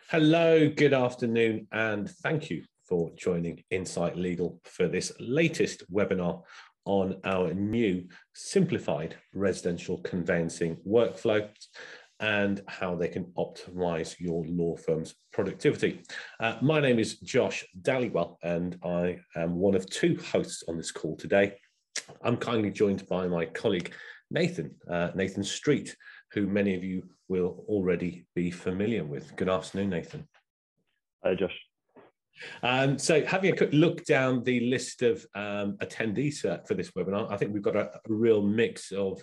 Hello, good afternoon, and thank you for joining Insight Legal for this latest webinar on our new simplified residential conveyancing workflow and how they can optimize your law firm's productivity. My name is Josh Dallywell, and I am one of two hosts on this call today. I'm kindly joined by my colleague, Nathan Street, who many of you will already be familiar with. Good afternoon, Nathan. Hi, Josh. So having a quick look down the list of attendees for this webinar, I think we've got a real mix of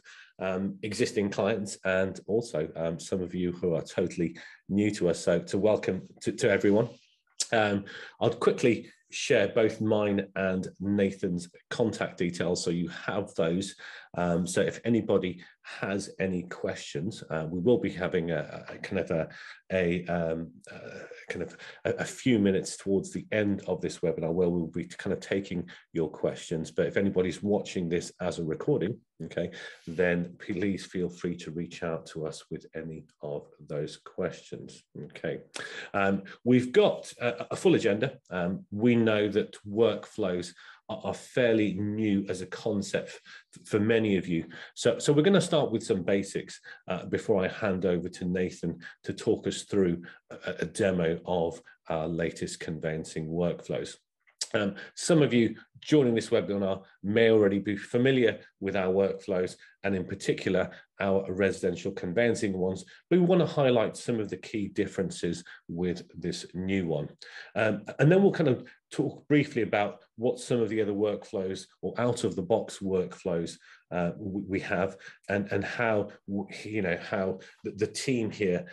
existing clients and also some of you who are totally new to us. So to welcome to everyone. I'll quickly share both mine and Nathan's contact details so you have those. So if anybody has any questions, we will be having a few minutes towards the end of this webinar where we'll be kind of taking your questions. But if anybody's watching this as a recording, okay, then please feel free to reach out to us with any of those questions. Okay, we've got a full agenda. We know that workflows are fairly new as a concept for many of you. So we're going to start with some basics before I hand over to Nathan to talk us through a demo of our latest conveyancing workflows. Some of you joining this webinar may already be familiar with our workflows, and in particular our residential conveyancing ones, but we want to highlight some of the key differences with this new one. And then we'll kind of talk briefly about what some of the other workflows or out-of-the-box workflows we have, and how how the team here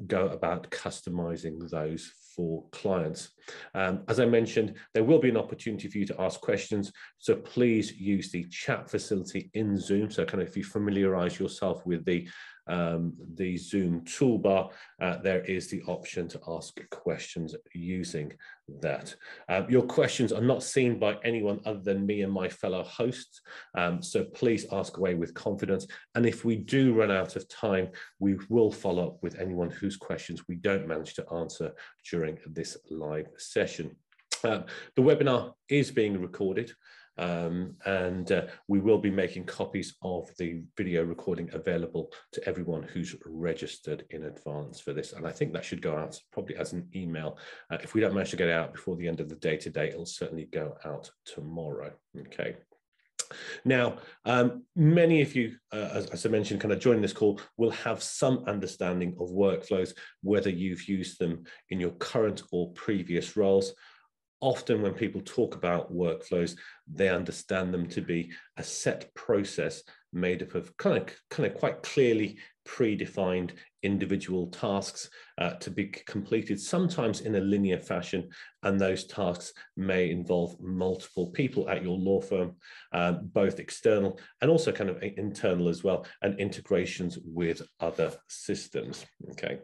go about customizing those for clients. As I mentioned, there will be an opportunity for you to ask questions, so please use the chat facility in Zoom. So kind of if you familiarize yourself with the Zoom toolbar, there is the option to ask questions using that. Your questions are not seen by anyone other than me and my fellow hosts, so please ask away with confidence. And if we do run out of time, we will follow up with anyone whose questions we don't manage to answer during this live session. The webinar is being recorded. We will be making copies of the video recording available to everyone who's registered in advance for this. And I think that should go out probably as an email. If we don't manage to get it out before the end of the day today, it'll certainly go out tomorrow. Okay. Now, many of you, as I mentioned, kind of joining this call, will have some understanding of workflows, whether you've used them in your current or previous roles. Often when people talk about workflows, they understand them to be a set process made up of kind of quite clearly predefined individual tasks to be completed, sometimes in a linear fashion, and those tasks may involve multiple people at your law firm, both external and also kind of internal as well, and integrations with other systems. Okay.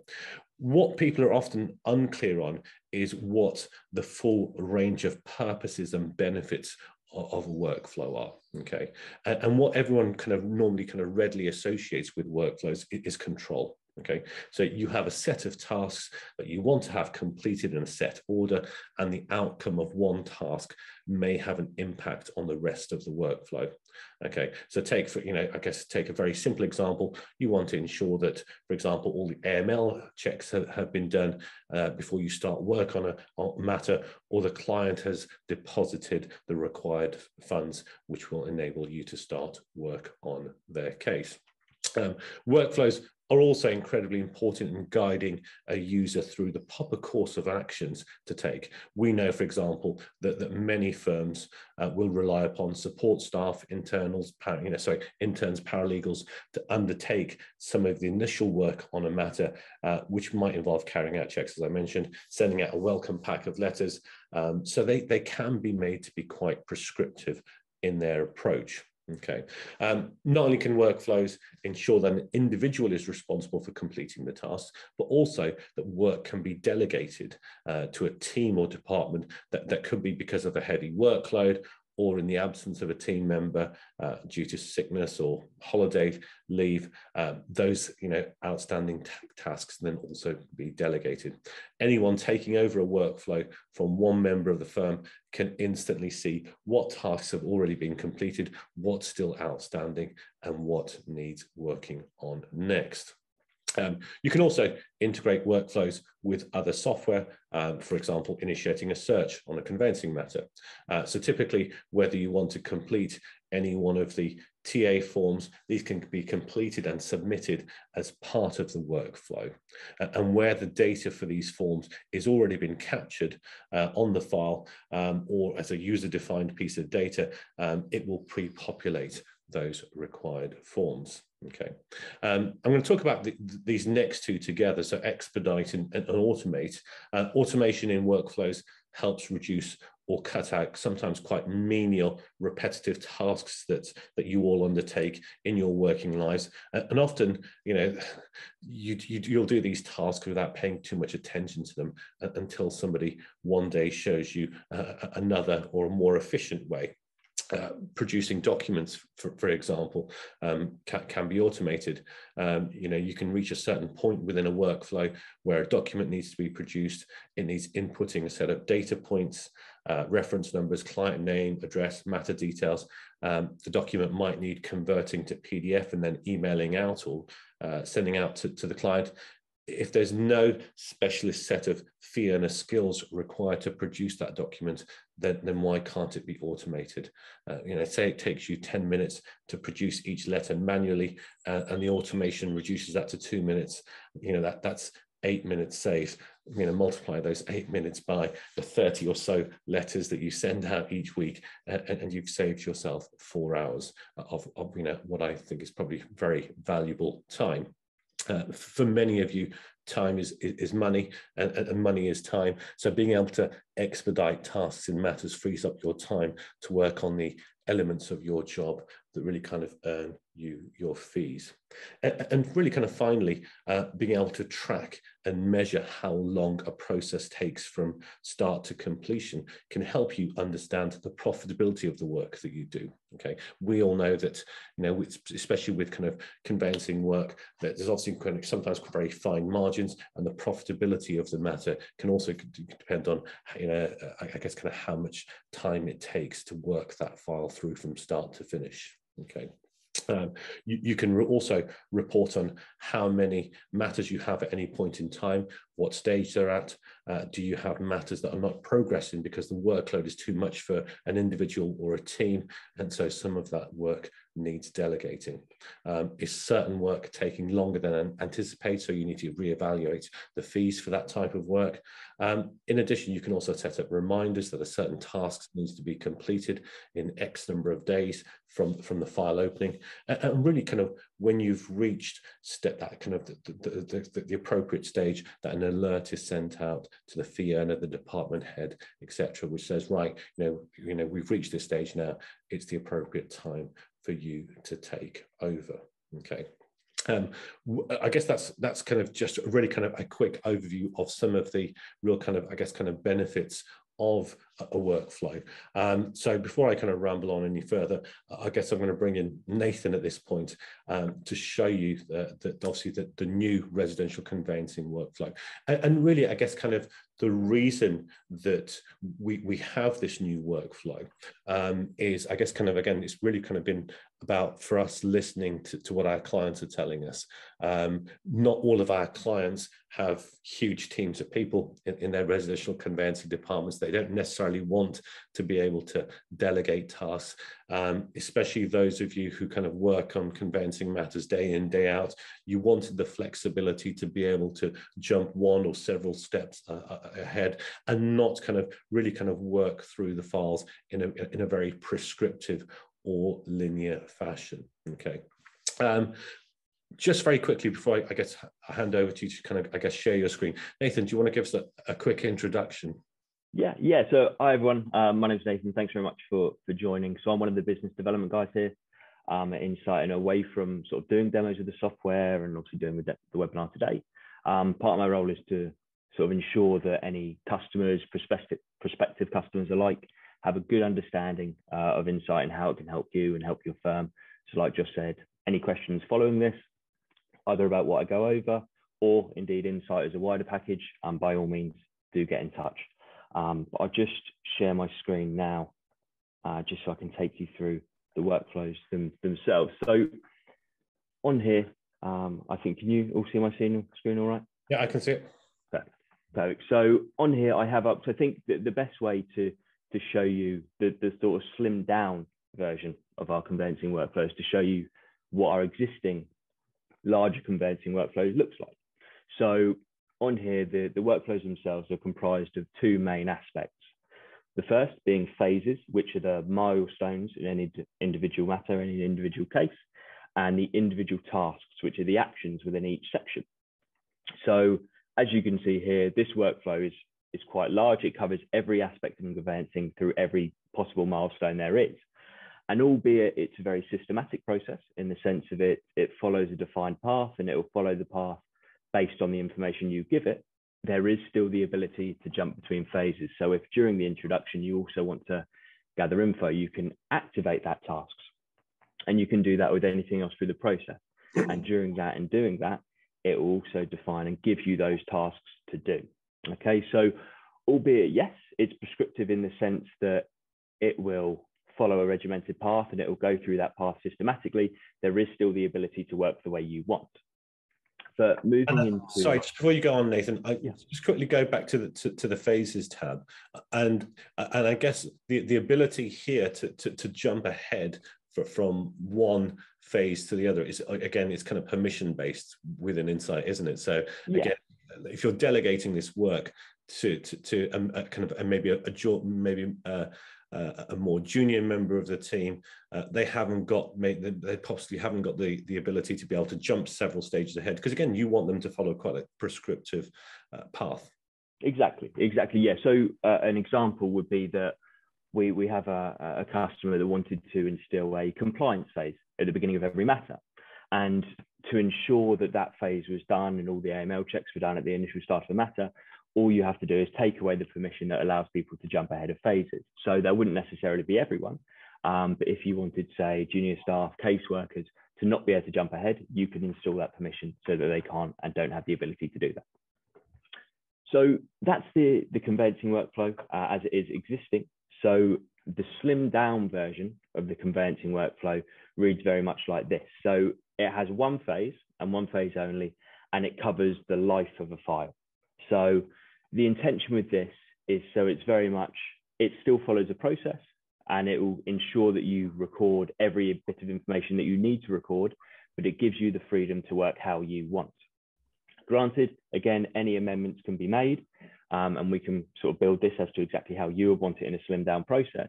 What people are often unclear on is what the full range of purposes and benefits of a workflow are. Okay, and what everyone kind of normally kind of readily associates with workflows is control. Okay, so you have a set of tasks that you want to have completed in a set order, and the outcome of one task may have an impact on the rest of the workflow. Okay, so take a very simple example. You want to ensure that, for example, all the AML checks have been done before you start work on a matter, or the client has deposited the required funds, which will enable you to start work on their case. Workflows are also incredibly important in guiding a user through the proper course of actions to take. We know, for example, that many firms will rely upon support staff, interns, paralegals to undertake some of the initial work on a matter, which might involve carrying out checks, as I mentioned, sending out a welcome pack of letters. So they can be made to be quite prescriptive in their approach. Okay. Not only can workflows ensure that an individual is responsible for completing the tasks, but also that work can be delegated to a team or department that could be because of a heavy workload, or in the absence of a team member due to sickness or holiday leave, those outstanding tasks then also be delegated. Anyone taking over a workflow from one member of the firm can instantly see what tasks have already been completed, what's still outstanding, and what needs working on next. You can also integrate workflows with other software, for example, initiating a search on a conveyancing matter. So typically, whether you want to complete any one of the TA forms, these can be completed and submitted as part of the workflow. And where the data for these forms is already been captured on the file or as a user-defined piece of data, it will pre-populate those required forms. Okay, I'm going to talk about these next two together, so expedite and automate. Automation in workflows helps reduce or cut out sometimes quite menial, repetitive tasks that you all undertake in your working lives. And often, you'll do these tasks without paying too much attention to them until somebody one day shows you another or a more efficient way. Producing documents, for example, can be automated. You can reach a certain point within a workflow where a document needs to be produced. It needs inputting a set of data points, reference numbers, client name, address, matter details. The document might need converting to PDF and then emailing out or sending out to the client. If there's no specialist set of fee earner skills required to produce that document, then why can't it be automated? Say it takes you 10 minutes to produce each letter manually, and the automation reduces that to 2 minutes. That's 8 minutes saved. Multiply those 8 minutes by the 30 or so letters that you send out each week, and you've saved yourself 4 hours of what I think is probably very valuable time. For many of you, time is money, and money is time. So being able to expedite tasks and matters frees up your time to work on the elements of your job that really kind of earn you your fees. And really kind of finally, being able to track and measure how long a process takes from start to completion can help you understand the profitability of the work that you do. Okay, we all know that, especially with kind of conveyancing work, that there's obviously sometimes very fine margins, and the profitability of the matter can also depend on, I guess, kind of how much time it takes to work that file through from start to finish. Okay. You can also report on how many matters you have at any point in time, what stage they're at. Do you have matters that are not progressing because the workload is too much for an individual or a team, and so some of that work needs delegating? Is certain work taking longer than anticipated, so you need to reevaluate the fees for that type of work? In addition, you can also set up reminders that a certain task needs to be completed in X number of days from the file opening, and really kind of when you've reached that kind of the appropriate stage, that an alert is sent out to the fee earner, the department head, etc., which says, right, we've reached this stage now, it's the appropriate time for you to take over. Okay. I guess that's kind of just really kind of a quick overview of some of the real kind of, I guess, kind of benefits of a workflow. So before I kind of ramble on any further, I guess I'm going to bring in Nathan at this point to show you that obviously the new residential conveyancing workflow, and really, I guess, kind of the reason that we have this new workflow is, I guess, kind of, again, it's really kind of been about for us listening to what our clients are telling us. Not all of our clients have huge teams of people in their residential conveyancing departments. They don't necessarily want to be able to delegate tasks, especially those of you who kind of work on conveyancing matters day in, day out. You wanted the flexibility to be able to jump one or several steps ahead and not kind of really kind of work through the files in a very prescriptive or linear fashion. Okay. Just very quickly before I guess I hand over to you to kind of, I guess, share your screen. Nathan, do you want to give us a quick introduction? Yeah. So hi everyone. My name's Nathan. Thanks very much for joining. So I'm one of the business development guys here at Insight, and away from sort of doing demos of the software and obviously doing the webinar today. Part of my role is to sort of ensure that any customers, prospective customers alike, have a good understanding of Insight and how it can help you and help your firm. So like Josh said, any questions following this, either about what I go over or indeed Insight as a wider package, by all means, do get in touch. But I'll just share my screen now, just so I can take you through the workflows themselves. So on here, I think, can you all see my screen all right? Yeah, I can see it. Perfect. So on here, I have up to, I think the best way to show you the sort of slimmed down version of our conveyancing workflows, to show you what our existing larger conveyancing workflows looks like. So on here, the workflows themselves are comprised of two main aspects. The first being phases, which are the milestones in any individual matter, any individual case, and the individual tasks, which are the actions within each section. So as you can see here, this workflow is quite large. It covers every aspect of conveyancing through every possible milestone there is. And albeit it's a very systematic process in the sense of it follows a defined path, and it will follow the path based on the information you give it, there is still the ability to jump between phases. So if during the introduction you also want to gather info, you can activate that tasks, and you can do that with anything else through the process. And during that and doing that, it will also define and give you those tasks to do. Okay, so albeit, yes, it's prescriptive in the sense that it will follow a regimented path and it will go through that path systematically, there is still the ability to work the way you want. But moving into... Sorry, just before you go on, Nathan, just quickly go back to the phases tab. And I guess the ability here to jump ahead from one phase to the other is, again, it's kind of permission based within Insight, isn't it? So again, if you're delegating this work to kind of maybe a more junior member of the team, they possibly haven't got the ability to be able to jump several stages ahead, because again, you want them to follow quite a prescriptive path. Exactly. Yeah. So an example would be that we have a customer that wanted to instill a compliance phase at the beginning of every matter, and to ensure that that phase was done and all the AML checks were done at the initial start of the matter, all you have to do is take away the permission that allows people to jump ahead of phases. So that wouldn't necessarily be everyone, but if you wanted, say, junior staff, caseworkers to not be able to jump ahead, you can install that permission so that they can't and don't have the ability to do that. So that's the conveyancing workflow as it is existing. So the slimmed down version of the conveyancing workflow reads very much like this. So it has one phase and one phase only, and it covers the life of a file. So the intention with this is, so it's very much, it still follows a process, and it will ensure that you record every bit of information that you need to record, but it gives you the freedom to work how you want. Granted, again, any amendments can be made, and we can sort of build this as to exactly how you would want it in a slimmed down process.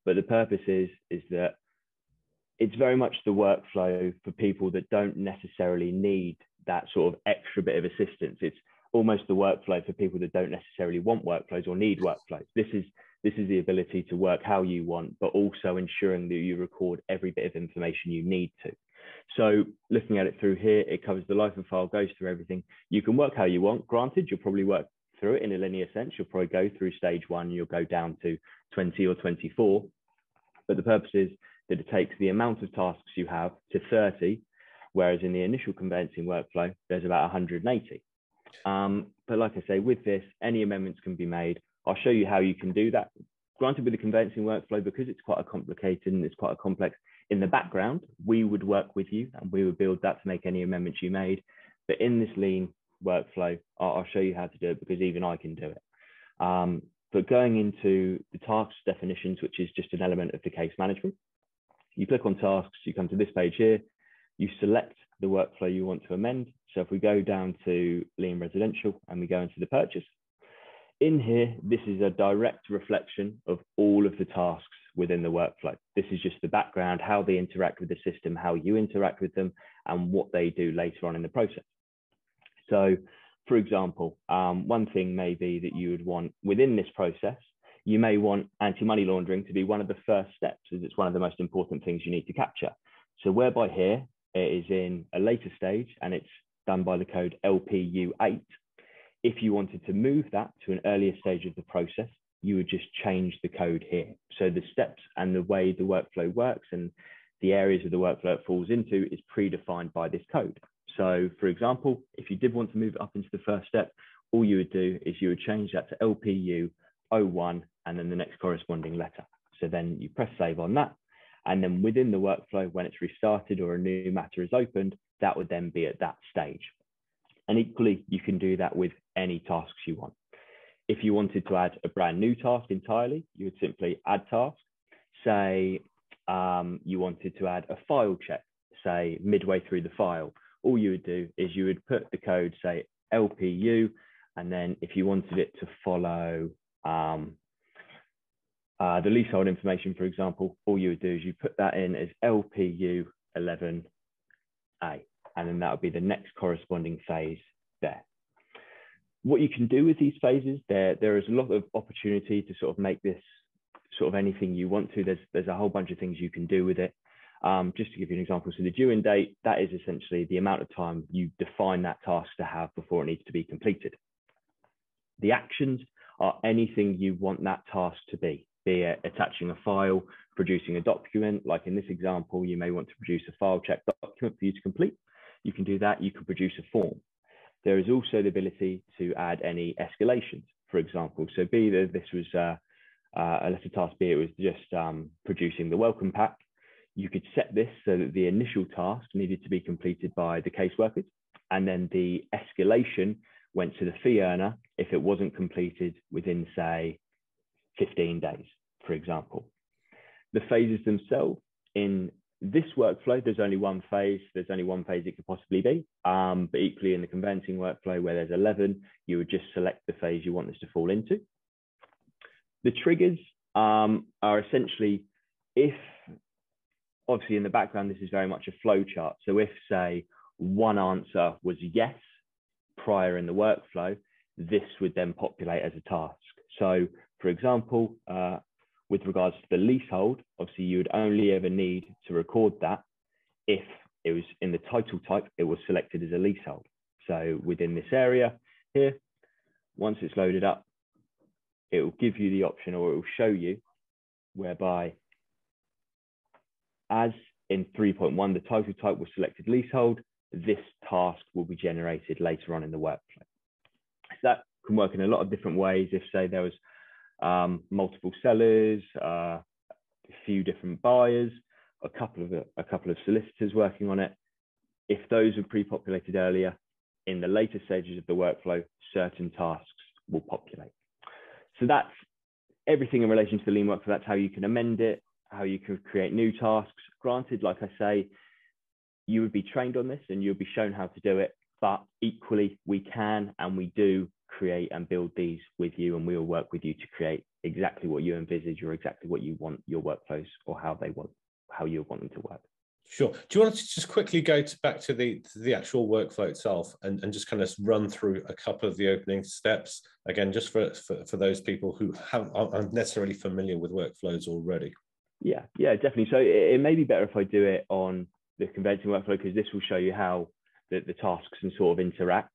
But the purpose is that it's very much the workflow for people that don't necessarily need that sort of extra bit of assistance. It's almost the workflow for people that don't necessarily want workflows or need workflows. This is the ability to work how you want, but also ensuring that you record every bit of information you need to. So looking at it through here, it covers the life of file, goes through everything. You can work how you want. Granted, you'll probably work through it in a linear sense. You'll probably go through stage 1, you'll go down to 20 or 24. But the purpose is that it takes the amount of tasks you have to 30, whereas in the initial conveyancing workflow, there's about 180. But like I say, with this, any amendments can be made. I'll show you how you can do that. Granted, with the conveyancing workflow, because it's quite a complicated and it's quite a complex, in the background, we would work with you and we would build that to make any amendments you made. But in this lean workflow, I'll show you how to do it, because even I can do it. But going into the tasks definitions, which is just an element of the case management, you click on tasks, you come to this page here, you select the workflow you want to amend. So if we go down to lean residential and we go into the purchase, in here, this is a direct reflection of all of the tasks within the workflow. This is just the background, how they interact with the system, how you interact with them, and what they do later on in the process. So, for example, one thing may be that you would want within this process, you may want anti-money laundering to be one of the first steps, as it's one of the most important things you need to capture. So whereby here, it is in a later stage and it's done by the code LPU8. If you wanted to move that to an earlier stage of the process, you would just change the code here. So the steps and the way the workflow works and the areas of the workflow it falls into is predefined by this code. So for example, if you did want to move it up into the first step, all you would do is you would change that to LPU 01 and then the next corresponding letter. So then you press save on that. And then within the workflow, when it's restarted or a new matter is opened, that would then be at that stage. And equally, you can do that with any tasks you want. If you wanted to add a brand new task entirely, you would simply add task. Say you wanted to add a file check, say midway through the file. All you would do is you would put the code, say LPU, and then if you wanted it to follow the leasehold information, for example, all you would do is you put that in as LPU 11A, and then that would be the next corresponding phase there. What you can do with these phases, there is a lot of opportunity to sort of make this sort of anything you want to. There's a whole bunch of things you can do with it. Just to give you an example, so the due in date, that is essentially the amount of time you define that task to have before it needs to be completed. The actions are anything you want that task to be it attaching a file, producing a document. Like in this example, you may want to produce a file check document for you to complete. You can do that. You can produce a form. There is also the ability to add any escalations, for example. So be that this was a letter task, be it was just producing the welcome pack. You could set this so that the initial task needed to be completed by the caseworkers, and then the escalation went to the fee earner if it wasn't completed within, say, 15 days, for example. The phases themselves, in this workflow, there's only one phase. There's only one phase it could possibly be. But equally in the conveyancing workflow where there's 11, you would just select the phase you want this to fall into. The triggers are essentially if, obviously in the background, this is very much a flow chart. So if, say, one answer was yes prior in the workflow, this would then populate as a task. So for example, with regards to the leasehold, obviously you would only ever need to record that if it was in the title type, it was selected as a leasehold. So within this area here, once it's loaded up, it will give you the option, or it will show you whereby as in 3.1, the title type was selected leasehold, this task will be generated later on in the workflow. So that can work in a lot of different ways. If, say, there was multiple sellers, a few different buyers, a couple of solicitors working on it. If those were pre-populated earlier, in the later stages of the workflow, certain tasks will populate. So that's everything in relation to the lean workflow. That's how you can amend it, how you can create new tasks. Granted, like I say, you would be trained on this and you'll be shown how to do it, but equally we can and we do create and build these with you, and we will work with you to create exactly what you envisage or exactly what you want your workflows or how you want them to work. Sure. Do you want to just quickly go back to the actual workflow itself and just kind of run through a couple of the opening steps again, just for those people who aren't necessarily familiar with workflows already? Yeah, definitely. So it may be better if I do it on the conveyancing workflow, because this will show you how the tasks can sort of interact.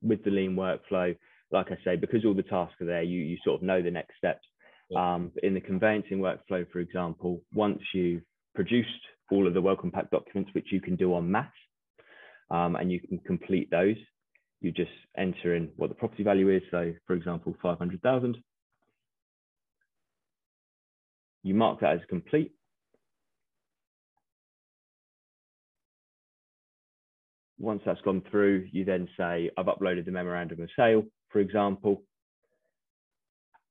With the lean workflow, like I say, because all the tasks are there, you sort of know the next steps. In the conveyancing workflow, for example, once you've produced all of the welcome pack documents, which you can do en masse, and you can complete those, you just enter in what the property value is. So, for example, 500,000. You mark that as complete. Once that's gone through, you then say, I've uploaded the memorandum of sale, for example.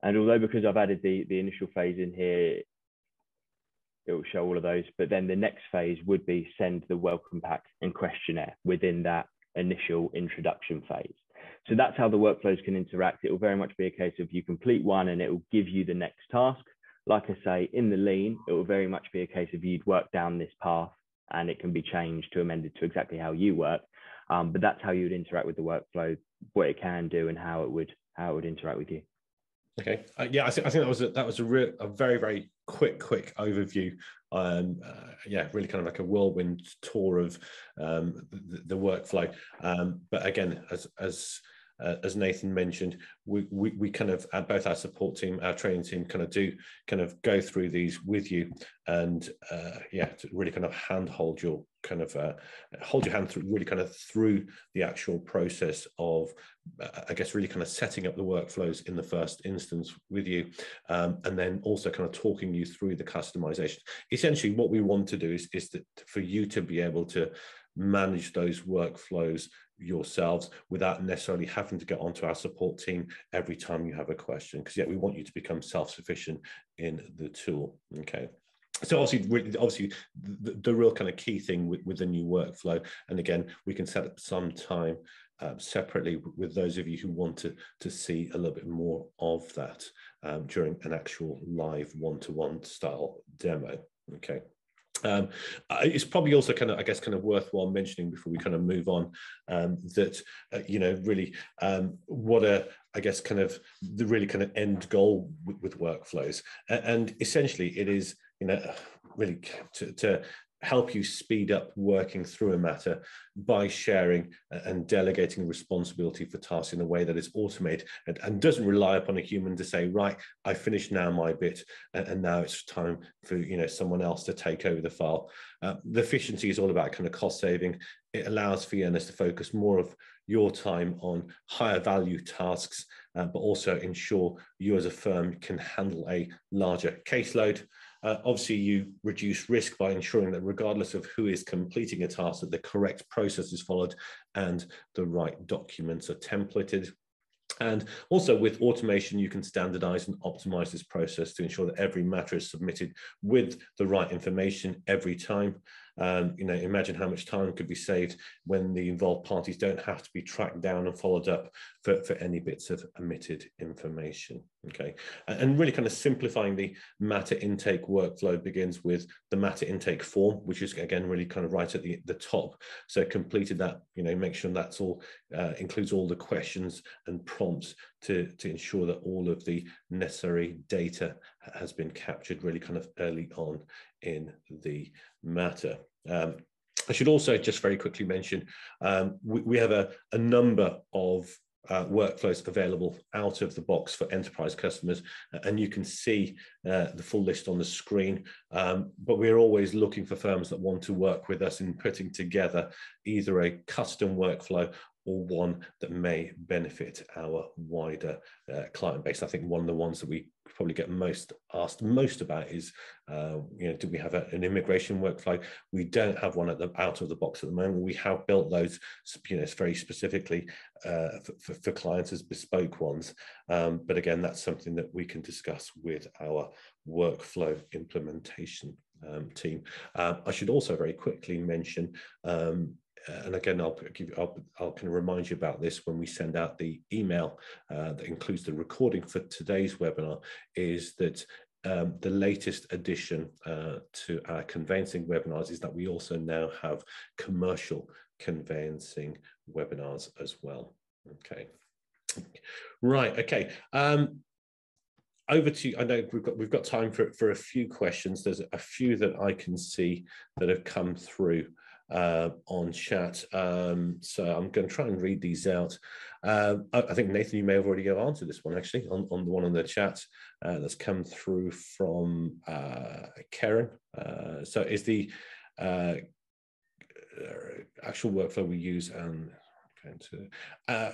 And although because I've added the initial phase in here, it will show all of those. But then the next phase would be send the welcome pack and questionnaire within that initial introduction phase. So that's how the workflows can interact. It will very much be a case of you complete one and it will give you the next task. Like I say, in the lean, it will very much be a case of you'd work down this path and it can be changed to amended to exactly how you work. But that's how you would interact with the workflow, what it can do and how it would interact with you. Okay. Yeah, I think that was a very, very quick overview. Really kind of like a whirlwind tour of the workflow. But again, as as Nathan mentioned, we kind of, both our support team, our training team kind of go through these with you, and yeah, to really kind of handhold your kind of hold your hand through, really kind of through the actual process of I guess really kind of setting up the workflows in the first instance with you, and then also kind of talking you through the customization. Essentially what we want to do is that for you to be able to manage those workflows yourselves without necessarily having to get onto our support team every time you have a question, because we want you to become self-sufficient in the tool. Okay. So obviously the real kind of key thing with the new workflow, and again, we can set up some time separately with those of you who want to see a little bit more of that during an actual live one-to-one style demo. Okay. It's probably also kind of, I guess, kind of worthwhile mentioning before we kind of move on that, you know, really what I guess kind of the really kind of end goal with workflows. And essentially it is, you know, really to help you speed up working through a matter by sharing and delegating responsibility for tasks in a way that is automated and doesn't rely upon a human to say, right, I finished now my bit, and now it's time for, you know, someone else to take over the file. The efficiency is all about kind of cost saving. It allows fee earners to focus more of your time on higher value tasks, but also ensure you as a firm can handle a larger caseload. Obviously, you reduce risk by ensuring that regardless of who is completing a task, that the correct process is followed and the right documents are templated. And also with automation, you can standardize and optimize this process to ensure that every matter is submitted with the right information every time. You know, imagine how much time could be saved when the involved parties don't have to be tracked down and followed up for any bits of omitted information. Okay, and really kind of simplifying the matter intake workflow begins with the matter intake form, which is again really kind of right at the top. So completed that, you know, make sure that's all includes all the questions and prompts to ensure that all of the necessary data has been captured really kind of early on in the matter. I should also just very quickly mention we have a number of workflows available out of the box for enterprise customers, and you can see the full list on the screen, but we're always looking for firms that want to work with us in putting together either a custom workflow or one that may benefit our wider client base. I think one of the ones that we probably get asked most about is, you know, do we have an immigration workflow? We don't have one out of the box at the moment. We have built those, you know, very specifically for clients as bespoke ones. But again, that's something that we can discuss with our workflow implementation team. I should also very quickly mention, and again, I'll kind of remind you about this when we send out the email that includes the recording for today's webinar, is that the latest addition to our conveyancing webinars is that we also now have commercial conveyancing webinars as well. Okay, right. Okay. Over to you. I know we've got time for a few questions. There's a few that I can see that have come through on chat, so I'm going to try and read these out. I think Nathan, you may have already answered this one actually on the one on the chat that's come through from Karen. So is the actual workflow we use and going to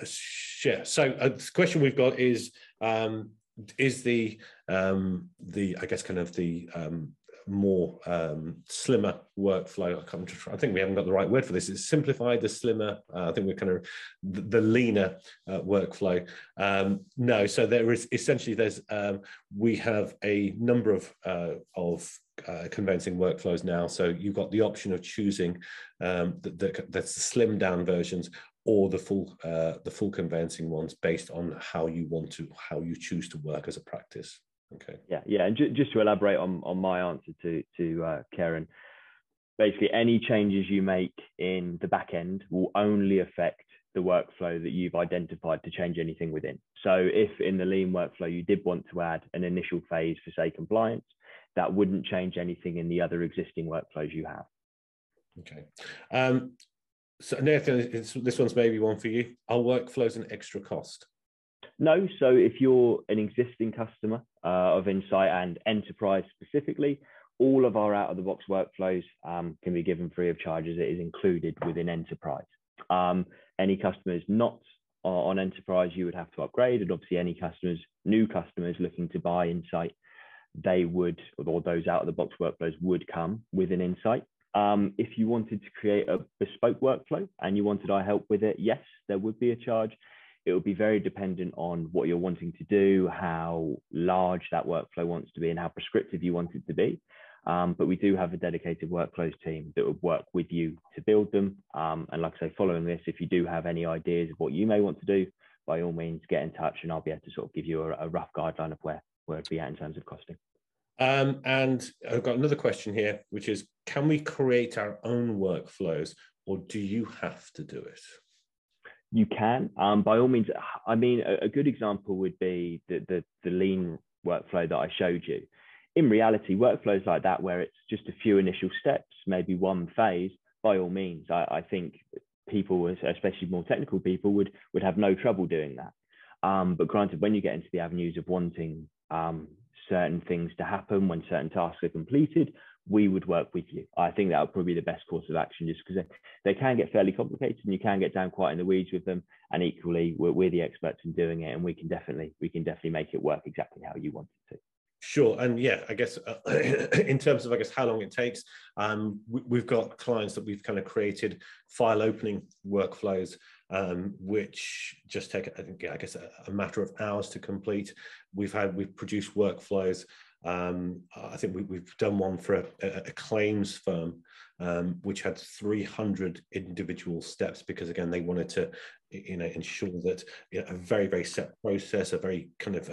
share. So the question we've got is the I guess kind of the more slimmer workflow. I think we haven't got the right word for this. It's simplified, the slimmer. I think we're kind of the leaner workflow. No, so there is essentially we have a number of conveyancing workflows now. So you've got the option of choosing that's the slimmed down versions or the full conveyancing ones based on how you choose to work as a practice. Okay. Yeah, and just to elaborate on my answer to Karen, basically any changes you make in the back end will only affect the workflow that you've identified to change anything within. So if in the lean workflow you did want to add an initial phase for, say, compliance, that wouldn't change anything in the other existing workflows you have. Okay. So Nathan, this one's maybe one for you. Are workflows an extra cost? No. So if you're an existing customer of Insight and Enterprise specifically, all of our out-of-the-box workflows can be given free of charge as it is included within Enterprise. Any customers not on Enterprise, you would have to upgrade, and obviously any new customers looking to buy Insight, they would, or those out-of-the-box workflows would come within Insight. If you wanted to create a bespoke workflow and you wanted our help with it, yes, there would be a charge. It would be very dependent on what you're wanting to do, how large that workflow wants to be, and how prescriptive you want it to be. But we do have a dedicated workflows team that would work with you to build them. And like I say, following this, if you do have any ideas of what you may want to do, by all means, get in touch and I'll be able to sort of give you a rough guideline of where it'd be at in terms of costing. And I've got another question here, which is, can we create our own workflows or do you have to do it? You can, by all means. I mean, a good example would be the lean workflow that I showed you. In reality, workflows like that, where it's just a few initial steps, maybe one phase, by all means, I think people, especially more technical people, would have no trouble doing that. But granted, when you get into the avenues of wanting certain things to happen, when certain tasks are completed, we would work with you. I think that would probably be the best course of action, just because they can get fairly complicated and you can get down quite in the weeds with them. And equally, we're the experts in doing it, and we can definitely make it work exactly how you want it to. Sure. And yeah, I guess in terms of, how long it takes, we've got clients that we've kind of created file opening workflows, which just take, I think, a matter of hours to complete. We've produced workflows. I think we've done one for a claims firm, which had 300 individual steps, because again, they wanted to, ensure that a very, very set process, a very kind of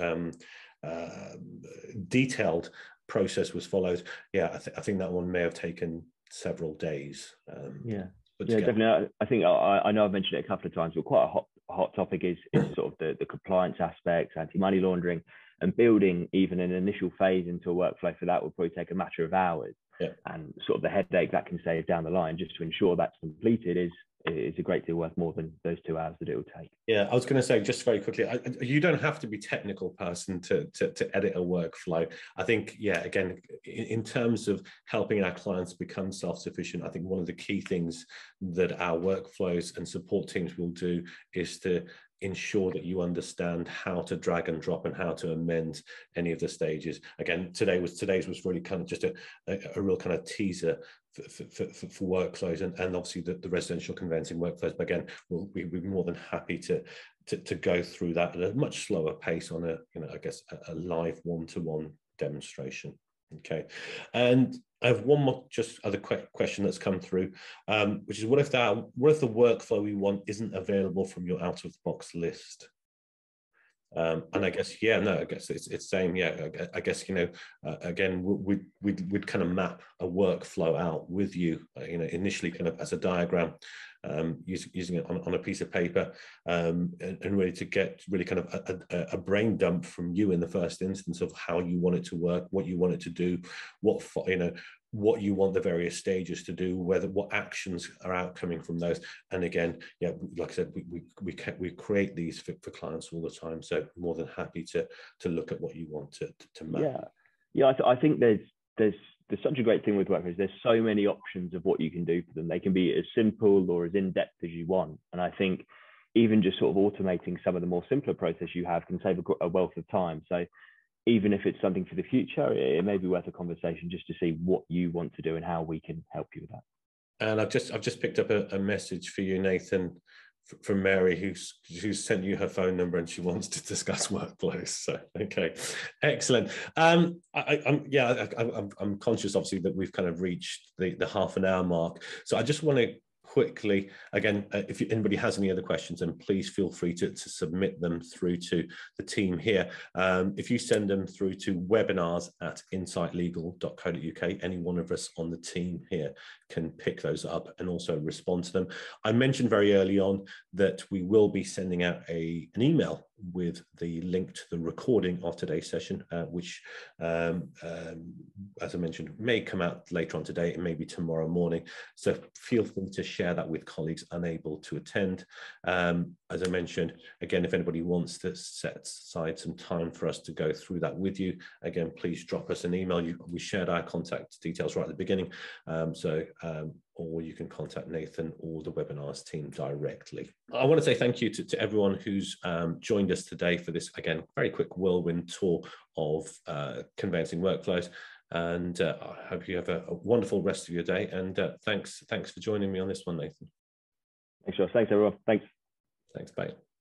detailed process was followed. Yeah, I think that one may have taken several days. Yeah, definitely. I think I know I've mentioned it a couple of times, but quite a hot topic is sort of the compliance aspects, anti-money laundering, and building even an initial phase into a workflow for that would probably take a matter of hours. Yeah. And sort of the headache that can save down the line just to ensure that's completed is a great deal worth more than those 2 hours that it will take. Yeah, I was going to say just very quickly, you don't have to be a technical person to edit a workflow. I think, yeah, again, in terms of helping our clients become self-sufficient, I think one of the key things that our workflows and support teams will do is to ensure that you understand how to drag and drop and how to amend any of the stages. Again, today's was really kind of just a real kind of teaser for workflows and obviously the residential conveyancing workflows. But again, we'll be more than happy to go through that at a much slower pace on a live one-to-one demonstration. Okay, and I have one more just other question that's come through, which is what if the workflow we want isn't available from your out of the box list? And I guess, yeah, no, I guess it's saying, yeah, I guess, again, we'd kind of map a workflow out with you, initially kind of as a diagram, using it on a piece of paper, and really to get really kind of a brain dump from you in the first instance of how you want it to work, what you want it to do, what you want the various stages to do, what actions are outcoming from those. And again, yeah, like I said, we create these for clients all the time. So more than happy to look at what you want to map. Yeah, I think there's such a great thing with workflows. There's so many options of what you can do for them. They can be as simple or as in-depth as you want. And I think even just sort of automating some of the more simpler process you have can save a wealth of time. So even if it's something for the future, it may be worth a conversation just to see what you want to do and how we can help you with that. And I've just picked up a message for you, Nathan, from Mary, who's sent you her phone number and she wants to discuss workflows. So, okay, excellent. I'm conscious, obviously, that we've kind of reached the half an hour mark. So I just want to quickly, again, if anybody has any other questions, then please feel free to submit them through to the team here. If you send them through to webinars@insightlegal.co.uk, any one of us on the team here can pick those up and also respond to them. I mentioned very early on that we will be sending out an email with the link to the recording of today's session, which, as I mentioned, may come out later on today and maybe tomorrow morning. So feel free to share share that with colleagues unable to attend. As I mentioned, again, if anybody wants to set aside some time for us to go through that with you, again, please drop us an email. We shared our contact details right at the beginning, or you can contact Nathan or the webinars team directly. I want to say thank you to everyone who's joined us today for this, again, very quick whirlwind tour of conveyancing workflows. And I hope you have a wonderful rest of your day. And thanks for joining me on this one, Nathan. Thanks, Ross. Thanks, everyone. Thanks. Thanks, bye.